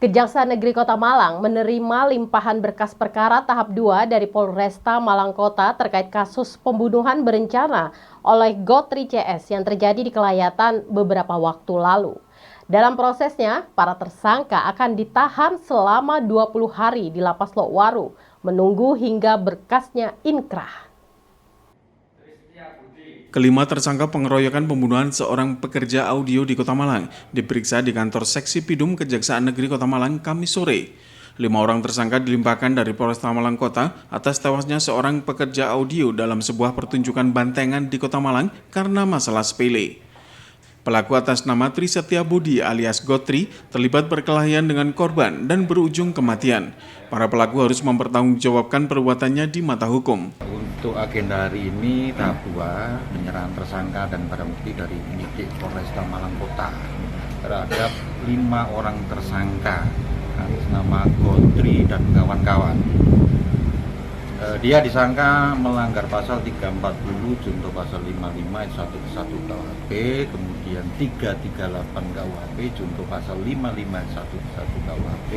Kejaksaan Negeri Kota Malang menerima limpahan berkas perkara tahap 2 dari Polresta Malang Kota terkait kasus pembunuhan berencana oleh Gotri CS yang terjadi di Kelayatan beberapa waktu lalu. Dalam prosesnya, para tersangka akan ditahan selama 20 hari di Lapas Lokwaru, menunggu hingga berkasnya inkrah. Kelima tersangka pengeroyokan pembunuhan seorang pekerja audio di Kota Malang diperiksa di kantor Seksi Pidum Kejaksaan Negeri Kota Malang Kamis sore. 5 orang tersangka dilimpahkan dari Polresta Malang Kota atas tewasnya seorang pekerja audio dalam sebuah pertunjukan bantengan di Kota Malang karena masalah sepele. Pelaku atas nama Tri Setia Budi alias Gotri terlibat perkelahian dengan korban dan berujung kematian. Para pelaku harus mempertanggungjawabkan perbuatannya di mata hukum. Untuk agenda hari ini tahap 2 penyerahan tersangka dan barang bukti dari penyidik Polresta Malang Kota terhadap 5 orang tersangka atas nama Gotri dan kawan-kawan. Dia disangka melanggar pasal 340 junto pasal 55 ayat 1 ke 1 KUHP, kemudian 338 KUHP junto pasal 55 ayat 1 ke 1 KUHP,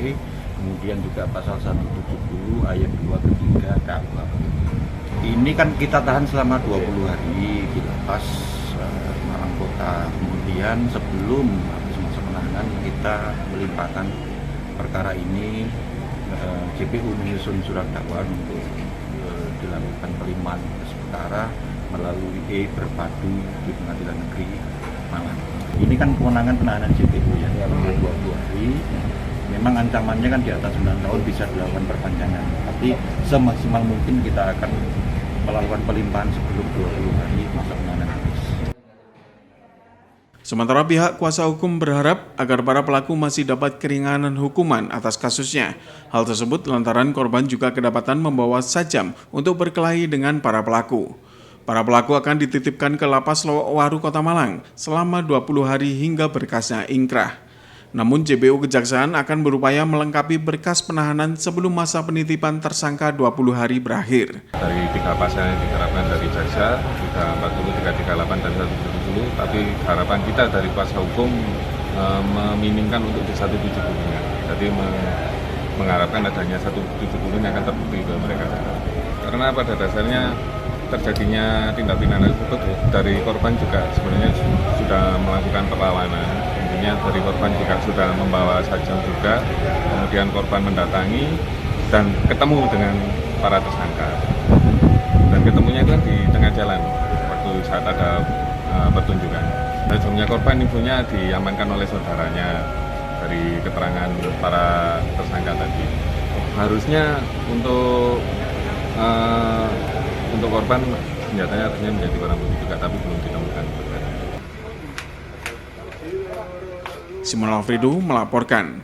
kemudian juga pasal 170 ayat 2 ke 3 KUHP. Ini kan kita tahan selama 20 hari di Lapas Malang Kota. Kemudian sebelum masa penahanan kita melimpahkan perkara ini, JPU menyusun surat dakwaan untuk dilakukan pelimpahan perkara melalui berpadu di Pengadilan Negeri Malang. Ini kan kewenangan penahanan JPU ya, 20 hari. Memang ancamannya kan di atas 9 tahun bisa dilakukan perpanjangan. Tapi semaksimal mungkin kita akan melakukan pelimpahan sebelum 20 hari masa penahanan habis. Sementara pihak kuasa hukum berharap agar para pelaku masih dapat keringanan hukuman atas kasusnya. Hal tersebut lantaran korban juga kedapatan membawa sajam untuk berkelahi dengan para pelaku. Para pelaku akan dititipkan ke Lapas Lokwaru Kota Malang selama 20 hari hingga berkasnya inkrah. Namun JPU Kejaksaan akan berupaya melengkapi berkas penahanan sebelum masa penitipan tersangka 20 hari berakhir. Dari 3 pasal yang diterapkan dari jaksa, 340, 338, dan 170, tapi harapan kita dari kuasa hukum meminimkan untuk 170-nya. Jadi mengharapkan adanya 170 yang akan terbukti ke mereka. Karena pada dasarnya terjadinya tindak pidana tersebut dari korban juga sebenarnya sudah melakukan perlawanan. Intinya dari korban juga sudah membawa sajam juga, kemudian korban mendatangi dan ketemu dengan para tersangka. Dan ketemunya itu kan di tengah jalan waktu saat ada pertunjukan. Sajamnya korban ibunya diamankan oleh saudaranya dari keterangan para tersangka tadi. Harusnya untuk korban senjatanya harusnya menjadi barang bukti juga, tapi belum ditemukan. Simon Alfredo melaporkan.